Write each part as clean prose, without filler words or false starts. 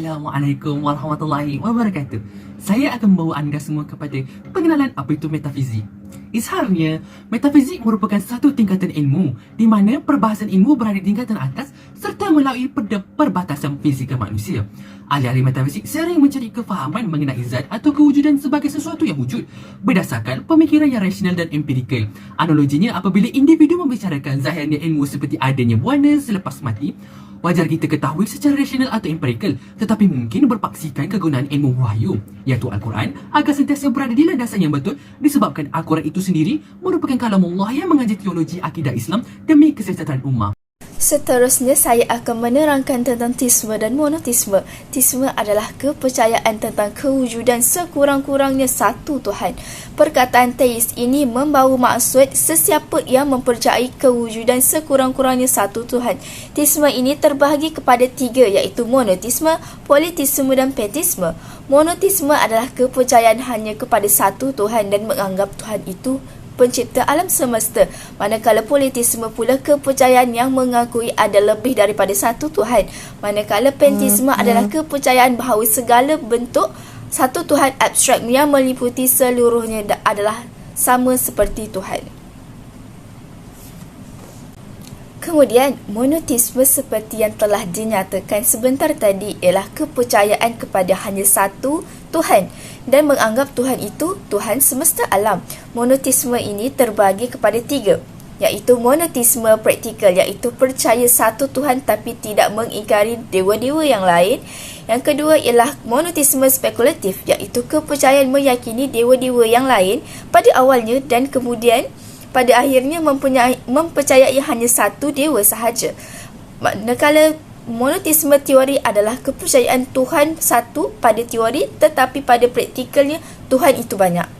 Assalamualaikum warahmatullahi wabarakatuh. Saya akan membawa anda semua kepada pengenalan apa itu metafizik. Izharnya, metafizik merupakan satu tingkatan ilmu di mana perbahasan ilmu berada di tingkatan atas serta melalui perbatasan fizikal manusia. Ahli-ahli metafizik sering mencari kefahaman mengenai zat atau kewujudan sebagai sesuatu yang wujud berdasarkan pemikiran yang rasional dan empirikal. Analoginya, apabila individu membicarakan zahirnya ilmu seperti adanya warna selepas mati, wajar kita ketahui secara rasional atau empirikal, tetapi mungkin berpaksikan kegunaan ilmu wahyu, iaitu Al-Quran, agar sentiasa berada di landasan yang betul disebabkan Al-Quran itu sendiri merupakan kalamullah yang mengajar teologi akidah Islam demi kesejahteraan ummah. Seterusnya, saya akan menerangkan tentang teisme dan monoteisme. Teisme adalah kepercayaan tentang kewujudan sekurang-kurangnya satu Tuhan. Perkataan teis ini membawa maksud sesiapa yang mempercayai kewujudan sekurang-kurangnya satu Tuhan. Teisme ini terbahagi kepada tiga, iaitu monoteisme, politeisme dan panteisme. Monoteisme adalah kepercayaan hanya kepada satu Tuhan dan menganggap Tuhan itu pencipta alam semesta, manakala politeisme pula kepercayaan yang mengakui ada lebih daripada satu Tuhan, manakala panteisme adalah kepercayaan bahawa segala bentuk satu Tuhan abstrak yang meliputi seluruhnya adalah sama seperti Tuhan. Kemudian, monoteisme seperti yang telah dinyatakan sebentar tadi ialah kepercayaan kepada hanya satu Tuhan dan menganggap Tuhan itu Tuhan semesta alam. Monoteisme ini terbagi kepada tiga, iaitu monoteisme praktikal, iaitu percaya satu Tuhan tapi tidak mengingkari dewa-dewa yang lain. Yang kedua ialah monoteisme spekulatif, iaitu kepercayaan meyakini dewa-dewa yang lain pada awalnya dan kemudian pada akhirnya mempercayai hanya satu dewa sahaja. Manakala monoteisme teori adalah kepercayaan Tuhan satu pada teori, tetapi pada praktikalnya Tuhan itu banyak.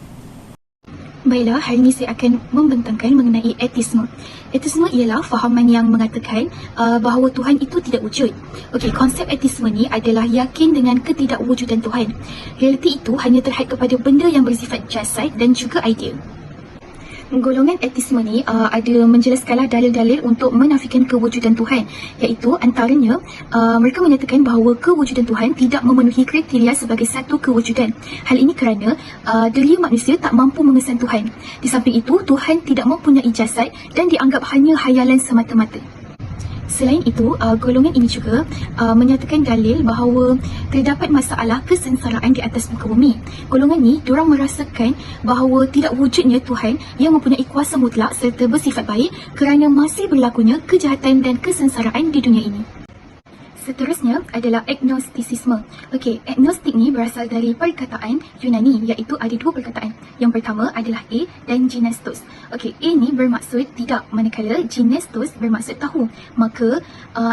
Baiklah, hari ini saya akan membentangkan mengenai etisme. Etisme ialah fahaman yang mengatakan bahawa Tuhan itu tidak wujud. Okey, konsep etisme ni adalah yakin dengan ketidakwujudan Tuhan. Realiti itu hanya terhad kepada benda yang bersifat jasad dan juga idea. Golongan etisme ni ada menjelaskanlah dalil-dalil untuk menafikan kewujudan Tuhan, iaitu antaranya mereka menyatakan bahawa kewujudan Tuhan tidak memenuhi kriteria sebagai satu kewujudan. Hal ini kerana deria manusia tak mampu mengesan Tuhan. Di samping itu, Tuhan tidak mempunyai jasad dan dianggap hanya hayalan semata-mata. Selain itu, golongan ini juga menyatakan dalil bahawa terdapat masalah kesengsaraan di atas muka bumi. Golongan ini, diorang merasakan bahawa tidak wujudnya Tuhan yang mempunyai kuasa mutlak serta bersifat baik kerana masih berlakunya kejahatan dan kesengsaraan di dunia ini. Seterusnya adalah agnostisisme. Okey, agnostik ni berasal dari perkataan Yunani, iaitu ada dua perkataan. Yang pertama adalah A dan ginestos. Okey, A ni bermaksud tidak, manakala ginestos bermaksud tahu. Maka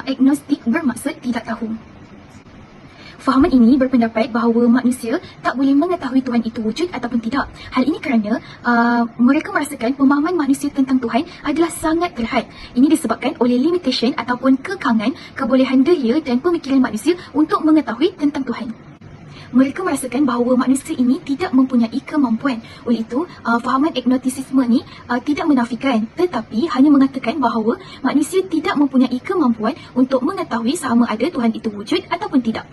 agnostik bermaksud tidak tahu. Fahaman ini berpendapat bahawa manusia tak boleh mengetahui Tuhan itu wujud ataupun tidak. Hal ini kerana mereka merasakan pemahaman manusia tentang Tuhan adalah sangat terhad. Ini disebabkan oleh limitation ataupun kekangan kebolehan deria dan pemikiran manusia untuk mengetahui tentang Tuhan. Mereka merasakan bahawa manusia ini tidak mempunyai kemampuan. Oleh itu, fahaman agnostisisme ni tidak menafikan, tetapi hanya mengatakan bahawa manusia tidak mempunyai kemampuan untuk mengetahui sama ada Tuhan itu wujud ataupun tidak.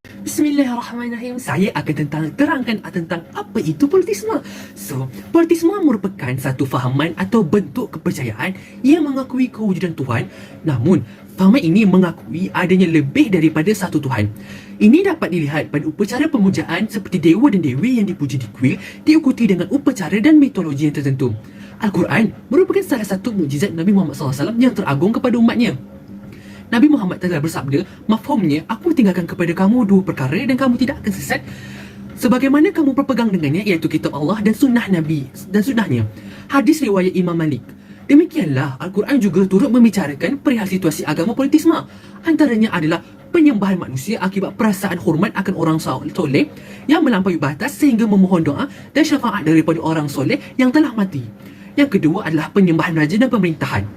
Bismillahirrahmanirrahim. Saya akan terangkan tentang apa itu politisme. So, politisme merupakan satu fahaman atau bentuk kepercayaan yang mengakui kewujudan Tuhan, namun fahaman ini mengakui adanya lebih daripada satu Tuhan. Ini dapat dilihat pada upacara pemujaan seperti dewa dan dewi yang dipuji di kuil diikuti dengan upacara dan mitologi yang tertentu. Al-Quran merupakan salah satu mukjizat Nabi Muhammad SAW yang teragung kepada umatnya. Nabi Muhammad telah bersabda, mafhumnya, aku tinggalkan kepada kamu dua perkara dan kamu tidak akan sesat sebagaimana kamu berpegang dengannya, iaitu kitab Allah dan sunnah Nabi dan sunnahnya. Hadis riwayat Imam Malik. Demikianlah, Al-Quran juga turut membicarakan perihal situasi agama politisme. Antaranya adalah penyembahan manusia akibat perasaan hormat akan orang soleh yang melampaui batas sehingga memohon doa dan syafaat daripada orang soleh yang telah mati. Yang kedua adalah penyembahan raja dan pemerintahan.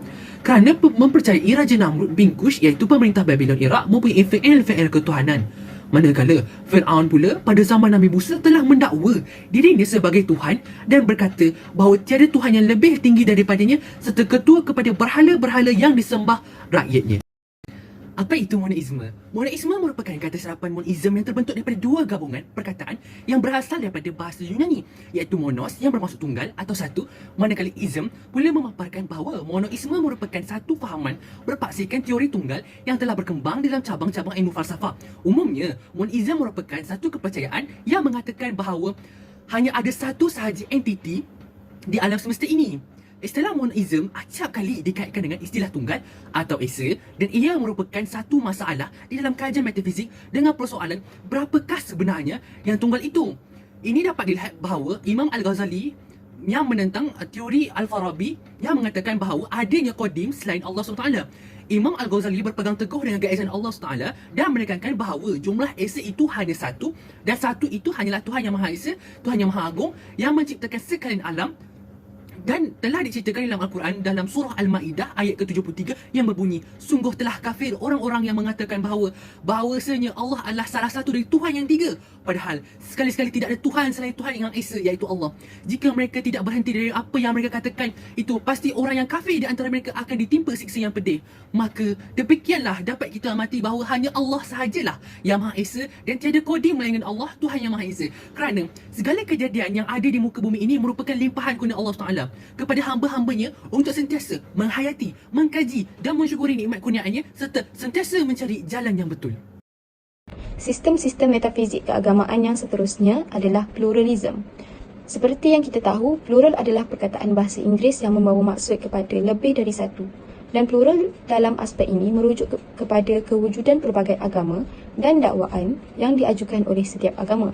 Kerana mempercayai Raja Namrud bin Kush, iaitu pemerintah Babylon Iraq, mempunyai fi'il ketuhanan. Manakala Fir'aun pula pada zaman Nabi Musa telah mendakwa dirinya sebagai Tuhan dan berkata bahawa tiada Tuhan yang lebih tinggi daripadanya serta ketua kepada berhala-berhala yang disembah rakyatnya. Apa itu monoisme? Monoisme merupakan kata serapan monism yang terbentuk daripada dua gabungan perkataan yang berasal daripada bahasa Yunani, iaitu monos yang bermaksud tunggal atau satu, manakala ism boleh memaparkan bahawa monoisme merupakan satu fahaman berpaksikan teori tunggal yang telah berkembang dalam cabang-cabang ilmu falsafah. Umumnya, monism merupakan satu kepercayaan yang mengatakan bahawa hanya ada satu sahaja entiti di alam semesta ini. Istilah monoism acap kali dikaitkan dengan istilah tunggal atau esa, dan ia merupakan satu masalah di dalam kajian metafizik dengan persoalan berapakah sebenarnya yang tunggal itu. Ini dapat dilihat bahawa Imam Al-Ghazali yang menentang teori Al-Farabi yang mengatakan bahawa adanya kodim selain Allah SWT. Imam Al-Ghazali berpegang teguh dengan gaisan Allah SWT dan menekankan bahawa jumlah esa itu hanya satu, dan satu itu hanyalah Tuhan Yang Maha Esa, Tuhan Yang Maha Agung yang menciptakan sekalian alam. Dan telah diceritakan dalam Al-Quran dalam surah Al-Ma'idah ayat ke-73 yang berbunyi, sungguh telah kafir orang-orang yang mengatakan bahawasanya Allah adalah salah satu dari Tuhan yang tiga, padahal sekali-sekali tidak ada Tuhan selain Tuhan yang Esa, iaitu Allah. Jika mereka tidak berhenti dari apa yang mereka katakan itu, pasti orang yang kafir di antara mereka akan ditimpa siksa yang pedih. Maka demikianlah dapat kita amati bahawa hanya Allah sahajalah yang Maha Esa dan tiada kodim melainkan Allah, Tuhan Yang Maha Esa. Kerana segala kejadian yang ada di muka bumi ini merupakan limpahan kurnia Allah SWT kepada hamba-hambanya untuk sentiasa menghayati, mengkaji dan mensyukuri nikmat kurniaannya serta sentiasa mencari jalan yang betul. Sistem-sistem metafizik keagamaan yang seterusnya adalah pluralism. Seperti yang kita tahu, plural adalah perkataan bahasa Inggeris yang membawa maksud kepada lebih dari satu. Dan plural dalam aspek ini merujuk kepada kewujudan pelbagai agama dan dakwaan yang diajukan oleh setiap agama.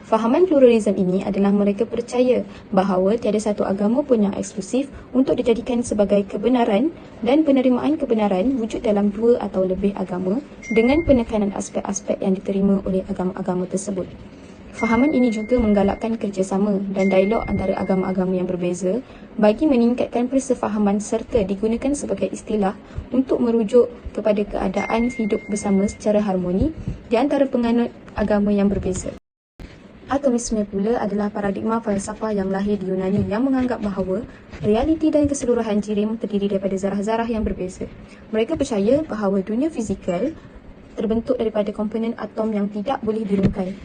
Fahaman pluralism ini adalah mereka percaya bahawa tiada satu agama pun yang eksklusif untuk dijadikan sebagai kebenaran, dan penerimaan kebenaran wujud dalam dua atau lebih agama dengan penekanan aspek-aspek yang diterima oleh agama-agama tersebut. Fahaman ini juga menggalakkan kerjasama dan dialog antara agama-agama yang berbeza bagi meningkatkan persefahaman serta digunakan sebagai istilah untuk merujuk kepada keadaan hidup bersama secara harmoni di antara penganut agama yang berbeza. Atomisme pula adalah paradigma falsafah yang lahir di Yunani yang menganggap bahawa realiti dan keseluruhan jirim terdiri daripada zarah-zarah yang berbeza. Mereka percaya bahawa dunia fizikal terbentuk daripada komponen atom yang tidak boleh dirungkai.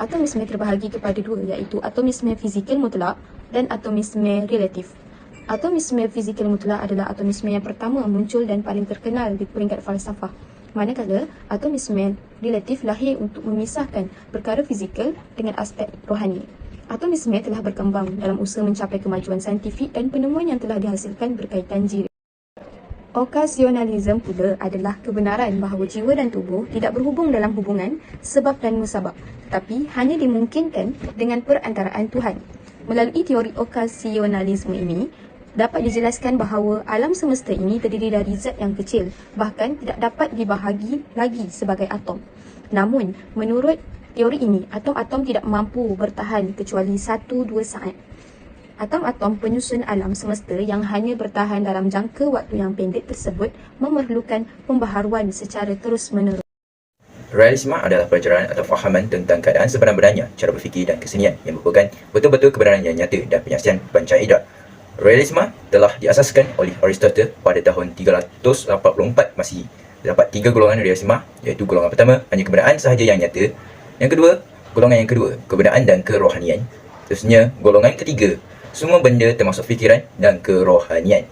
Atomisme terbahagi kepada dua, iaitu atomisme fizikal mutlak dan atomisme relatif. Atomisme fizikal mutlak adalah atomisme yang pertama muncul dan paling terkenal di peringkat falsafah. Manakala atomisme relatif lahir untuk memisahkan perkara fizikal dengan aspek rohani. Atomisme telah berkembang dalam usaha mencapai kemajuan saintifik dan penemuan yang telah dihasilkan berkaitan jirim. Okasionalisme pula adalah kebenaran bahawa jiwa dan tubuh tidak berhubung dalam hubungan sebab dan musabab, tetapi hanya dimungkinkan dengan perantaraan Tuhan. Melalui teori okasionalisme ini, dapat dijelaskan bahawa alam semesta ini terdiri dari zat yang kecil, bahkan tidak dapat dibahagi lagi sebagai atom. Namun, menurut teori ini, atom-atom tidak mampu bertahan kecuali 1-2 saat. Atom-atom penyusun alam semesta yang hanya bertahan dalam jangka waktu yang pendek tersebut memerlukan pembaharuan secara terus-menerus. Realisme adalah pelajaran atau fahaman tentang keadaan sebenar-benarnya, cara berfikir dan kesenian yang merupakan betul-betul kebenaran yang nyata dan penyaksian pancaida. Realisme telah diasaskan oleh Aristotle pada tahun 384 Masihi. Terdapat 3 golongan realisme, iaitu golongan pertama, hanya kebenaran sahaja yang nyata. Yang kedua, golongan yang kedua, kebenaran dan kerohanian. Seterusnya, golongan ketiga, semua benda termasuk fikiran dan kerohanian.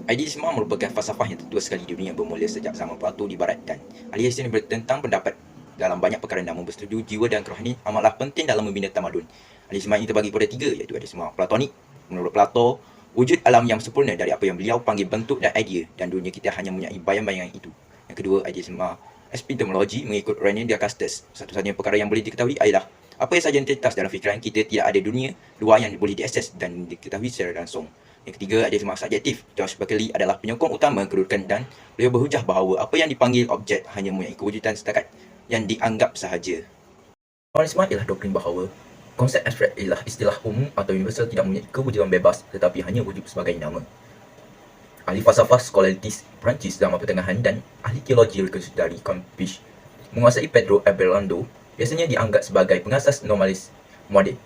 Idealisme merupakan falsafah yang tertua sekali di dunia bermula sejak zaman Plato di barat, dan ahli Islam bertentang pendapat dalam banyak perkara, namun bersetuju jiwa dan kerohanian amatlah penting dalam membina tamadun. Idealisme ini terbagi pada 3, iaitu idealisme Platonik. Menurut Plato, wujud alam yang sempurna dari apa yang beliau panggil bentuk dan idea, dan dunia kita hanya mempunyai bayang-bayangan itu. Yang kedua, idealisme epistemologi mengikut René Descartes. Satu-satunya perkara yang boleh diketahui adalah apa yang saja yang terlintas dalam fikiran kita, tidak ada dunia luar yang boleh diakses dan diketahui secara langsung. Yang ketiga, idealisme subjektif. George Berkeley adalah penyokong utama kedudukan, dan beliau berhujah bahawa apa yang dipanggil objek hanya mempunyai kewujudan setakat yang dianggap sahaja. Realisme ialah doktrin bahawa konsep abstrak ialah istilah umum atau universal, tidak mempunyai kewujudan bebas tetapi hanya wujud sebagai nama. Ahli falsafah skolaritis Perancis zaman pertengahan dan ahli teologi religius dari Cambridge menguasai Pedro Abelardo biasanya dianggap sebagai pengasas normalis moden.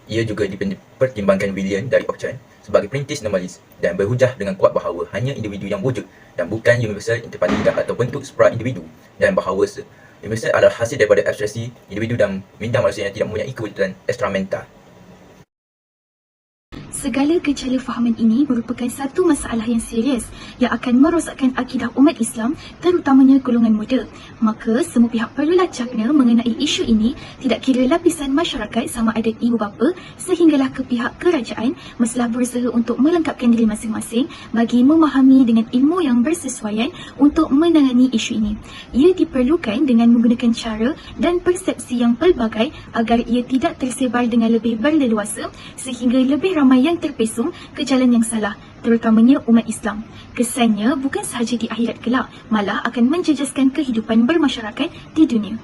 Ia juga dipertimbangkan William dari Oxford sebagai perintis normalis dan berhujah dengan kuat bahawa hanya individu yang wujud dan bukan universal interpartikel atau bentuk supra-individu, dan bahawa universal adalah hasil daripada abstraksi individu dan minda manusia yang tidak mempunyai kewujudan ekstramental. Segala kesalahfahaman ini merupakan satu masalah yang serius yang akan merosakkan akidah umat Islam, terutamanya golongan muda. Maka semua pihak perlulah cakna mengenai isu ini, tidak kira lapisan masyarakat sama ada ibu bapa sehinggalah ke pihak kerajaan, mestilah berusaha untuk melengkapkan diri masing-masing bagi memahami dengan ilmu yang bersesuaian untuk menangani isu ini. Ia diperlukan dengan menggunakan cara dan persepsi yang pelbagai agar ia tidak tersebar dengan lebih berleluasa sehingga lebih ramai yang terpesong ke jalan yang salah, terutamanya umat Islam. Kesannya bukan sahaja di akhirat kelak, malah akan menjejaskan kehidupan bermasyarakat di dunia.